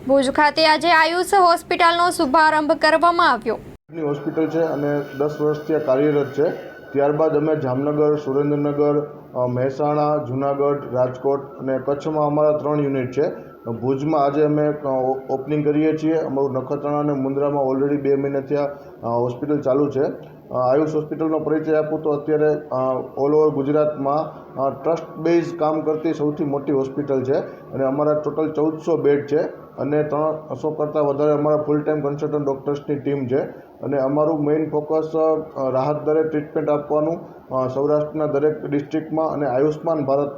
ભુજ ખાતે આજે આયુષ હોસ્પિટલનો શુભારંભ કરવામાં આવ્યો। હોસ્પિટલ છે અને 10 વર્ષથી આ કાર્યરત છે। ત્યારબાદ અમે જામનગર, સુરેન્દ્રનગર, મહેસાણા, જૂનાગઢ, રાજકોટ અને કચ્છમાં અમારા 3 યુનિટ છે। ભુજમાં આજે અમે ઓપનિંગ કરીએ છીએ। અમારું નખત્રાણા અને મુન્દ્રામાં ઓલરેડી 2 મહિના થયા હોસ્પિટલ ચાલુ છે। આયુષ હોસ્પિટલનો પરિચય આપું તો અત્યારે ઓલ ઓવર ગુજરાતમાં ટ્રસ્ટ બેઝ કામ કરતી સૌથી મોટી હોસ્પિટલ છે અને અમારા ટોટલ 1400 બેડ છે અને 300 કરતાં વધારે અમારા ફૂલ ટાઈમ કન્સલ્ટન્ટ ડૉક્ટર્સની ટીમ છે અને અમારું મેઇન ફોકસ રાહત દરે ટ્રીટમેન્ટ આપવાનું સૌરાષ્ટ્રના દરેક ડિસ્ટ્રિક્ટમાં અને આયુષ્માન ભારત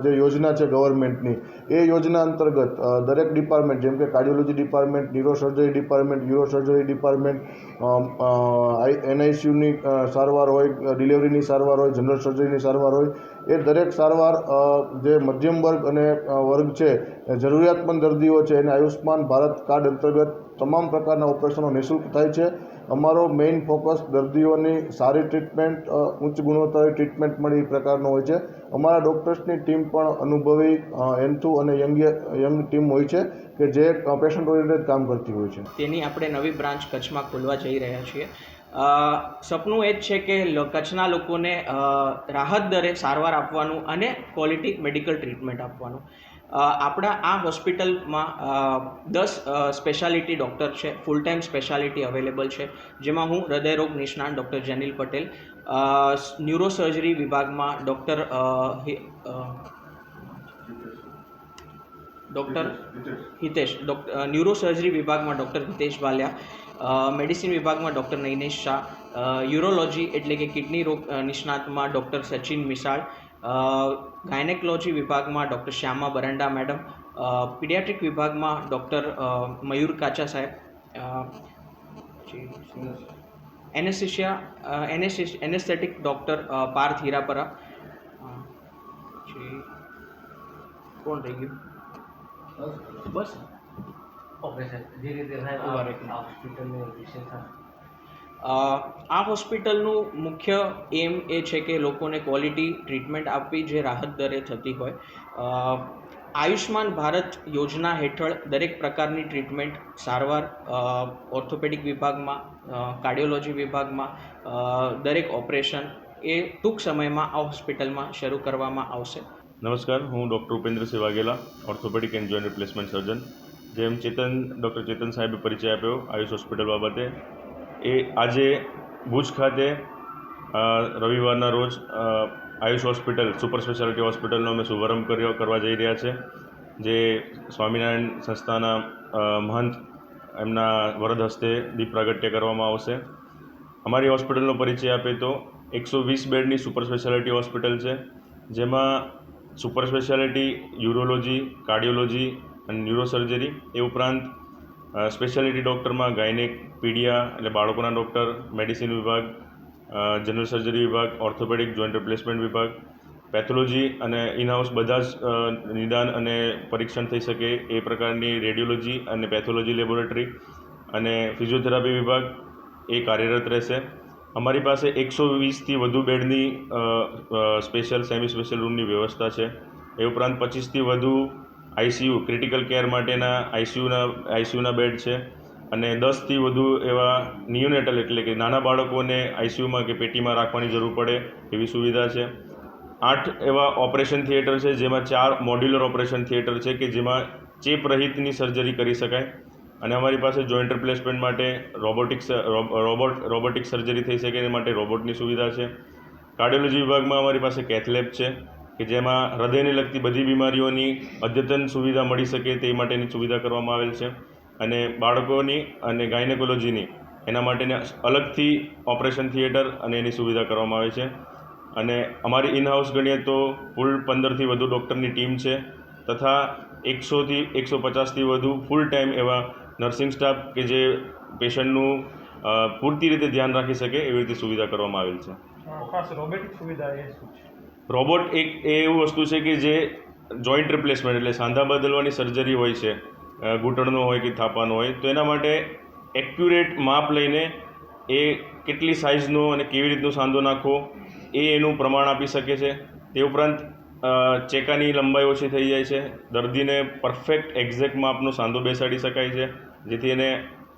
જે યોજના છે ગવર્મેન્ટની એ યોજના અંતર્ગત દરેક ડિપાર્ટમેન્ટ જેમ કે cardiology department, neurosurgery department, urosurgery department, NICUની સારવાર હોય, ડિલિવરીની સારવાર હોય, જનરલ સર્જરીની સારવાર હોય, એ દરેક સારવાર જે મધ્યમ વર્ગ અને વર્ગ છે જરૂરિયાતમંદ દર્દીઓ છે એને આયુષ્માન ભારત કાર્ડ અંતર્ગત તમામ પ્રકારના ઓપરેશનો નિઃશુલ્ક થાય છે। અમારો મેઇન ફોકસ દર્દીઓની સારી ટ્રીટમેન્ટ, ઉચ્ચ ગુણવત્તાની ટ્રીટમેન્ટ મળે એ પ્રકારનો હોય છે। અમારા ડૉક્ટર્સની ટીમ પણ અનુભવી, એન્થુ અને યંગ ટીમ હોય છે કે જે પેશન્ટ ઓરિએન્ટેડ કામ કરતી હોય છે। તેની આપણે નવી બ્રાન્ચ કચ્છમાં ખોલવા જઈ રહ્યા છીએ। સપનું એ જ છે કે કચ્છના લોકોને રાહત દરે સારવાર આપવાનું અને ક્વોલિટી મેડિકલ ટ્રીટમેન્ટ આપવાનું। આપણા આ હોસ્પિટલમાં 10 સ્પેશિયાલિટી ડૉક્ટર છે, ફૂલ ટાઈમ સ્પેશિયાલિટી અવેલેબલ છે, જેમાં હું હૃદયરોગ નિષ્ણાત ડૉક્ટર જેનિલ પટેલ, ન્યુરોસર્જરી વિભાગમાં ડૉક્ટર હિતેશ, ન્યુરોસર્જરી વિભાગમાં ડૉક્ટર હિતેશ વાલિયા, મેડિસિન વિભાગમાં ડૉક્ટર નૈનેશ શાહ, યુરોલોજી એટલે કે કિડની રોગ નિષ્ણાતમાં ડૉક્ટર સચિન મિસાળ, ગાયનેકોલોજી વિભાગમાં doctor Shyama Baranda madam, paediatric વિભાગમાં ડૉક્ટર મયુર કાચા સાહેબ, એનેસ્થેટિક ડૉક્ટર પાર્થ હીરાપરા, કોણ રહી ગયું? બસ આ હોસ્પિટલનું મુખ્ય એમ એ છે કે લોકોને ક્વોલિટી ટ્રીટમેન્ટ આપવી જે રાહત દરે થતી હોય। આયુષ્માન ભારત યોજના હેઠળ દરેક પ્રકારની ટ્રીટમેન્ટ સારવાર ઓર્થોપેડિક વિભાગમાં, કાર્ડિયોલોજી વિભાગમાં દરેક ઓપરેશન એ ટૂંક સમયમાં આ હોસ્પિટલમાં શરૂ કરવામાં આવશે। નમસ્કાર, હું doctor Upendrasinh Vaghela, orthopaedic and joint replacement સર્જન। જેમ ડૉક્ટર ચેતન સાહેબે પરિચય આપ્યો આયુષ હોસ્પિટલ બાબતે, એ આજે ભુજ ખાતે રવિવારના રોજ આયુષ હોસ્પિટલ સુપર સ્પેશિયાલિટી હોસ્પિટલનો અમે શુભારંભ કરવા જઈ રહ્યા છે, જે સ્વામિનારાયણ સંસ્થાના મહંત એમના વરદ હસ્તે દીપ પ્રાગટ્ય કરવામાં આવશે। અમારી હોસ્પિટલનો પરિચય આપે તો 120 બેડની સુપર સ્પેશિયાલિટી હોસ્પિટલ છે, જેમાં સુપર સ્પેશિયાલિટી યુરોલોજી, કાર્ડિયોલોજી અને ન્યુરોસર્જરી એ ઉપરાંત સ્પેશિયાલિટી ડૉક્ટરમાં ગાયનેક, પીડિયા એટલે બાળકોના ડૉક્ટર, મેડિસિન વિભાગ, જનરલ સર્જરી વિભાગ, ઓર્થોપેડિક જોઇન્ટ રિપ્લેસમેન્ટ વિભાગ, પેથોલોજી અને ઇનહાઉસ બધા જ નિદાન અને પરીક્ષણ થઈ શકે એ પ્રકારની રેડિયોલોજી અને પેથોલોજી લેબોરેટરી અને ફિઝિયોથેરાપી વિભાગ એ કાર્યરત રહેશે। અમારી પાસે 120થી વધુ બેડની સ્પેશિયલ સેમી સ્પેશિયલ રૂમની વ્યવસ્થા છે। એ ઉપરાંત 25થી વધુ ICU ક્રિટિકલ કેર માટેના ICUના બેડ છે અને 10થી વધુ એવા નિયોનેટલ એટલે કે નાના બાળકોને ICUમાં કે પેટીમાં રાખવાની જરૂર પડે એવી સુવિધા છે। 8 એવા ઓપરેશન થિયેટર છે, જેમાં 4 મોડ્યુલર ઓપરેશન થિયેટર છે કે જેમાં ચેપ રહિતની સર્જરી કરી શકાય અને અમારી પાસે જોઇન્ટ રિપ્લેસમેન્ટ માટે રોબોટિક સર્જરી થઈ શકે એ માટે રોબોટની સુવિધા છે। કાર્ડિયોલોજી વિભાગમાં અમારી પાસે કેથ લેબ છે કે જેમાં હૃદયને લગતી બધી બીમારીઓની અદ્યતન સુવિધા મળી શકે તે માટેની સુવિધા કરવામાં આવેલ છે અને બાળકોની અને ગાયનેકોલોજીની એના માટેને અલગથી ઓપરેશન થિયેટર અને એની સુવિધા કરવામાં આવે છે અને અમારી ઇનહાઉસ ગણીએ તો કુલ 15થી વધુ ડૉક્ટરની ટીમ છે તથા 100થી 150થી વધુ ફૂલ ટાઈમ એવા નર્સિંગ સ્ટાફ કે જે પેશન્ટનું પૂરતી રીતે ધ્યાન રાખી શકે એવી રીતે સુવિધા કરવામાં આવેલ છે। ખાસ રોબોટિક સુવિધા એ શું છે? રોબોટ એક એવું વસ્તુ છે કે જે જોઇન્ટ રિપ્લેસમેન્ટ એટલે સાંધા બદલવાની સર્જરી હોય છે, ઘૂંટણનો હોય કે થાપાનો હોય, તો એના માટે એક્યુરેટ માપ લઈને એ કેટલી સાઇઝનો અને કેવી રીતનો સાંધો નાખવો એ એનું પ્રમાણ આપી શકે છે। તે ઉપરાંત ચેકાની લંબાઈ ઓછી થઈ જાય છે, દર્દીને પરફેક્ટ એક્ઝેક્ટ માપનો સાંધો બેસાડી શકાય છે, જેથી એને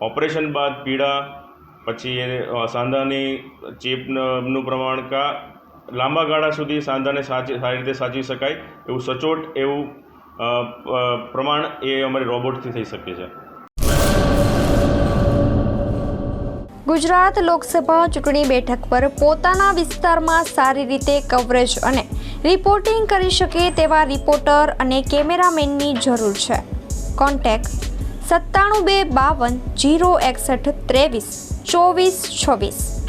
ઓપરેશન બાદ પીડા, પછી એને સાંધાની ચેપનું પ્રમાણ લાંબા ગાળા સુધી સાંધાને સારી રીતે સાચવી શકાય એવું સચોટ એવું પ્રમાણ એ અમારી રોબોટથી થઈ શકે છે. ગુજરાત લોકસભા ચૂંટણી બેઠક પર પોતાના વિસ્તારમાં સારી રીતે કવરેજ અને રિપોર્ટિંગ કરી શકે તેવા રિપોર્ટર અને કેમેરામેનની જરૂર છે. કોન્ટેક્ટ 97 252 061 23 24 26.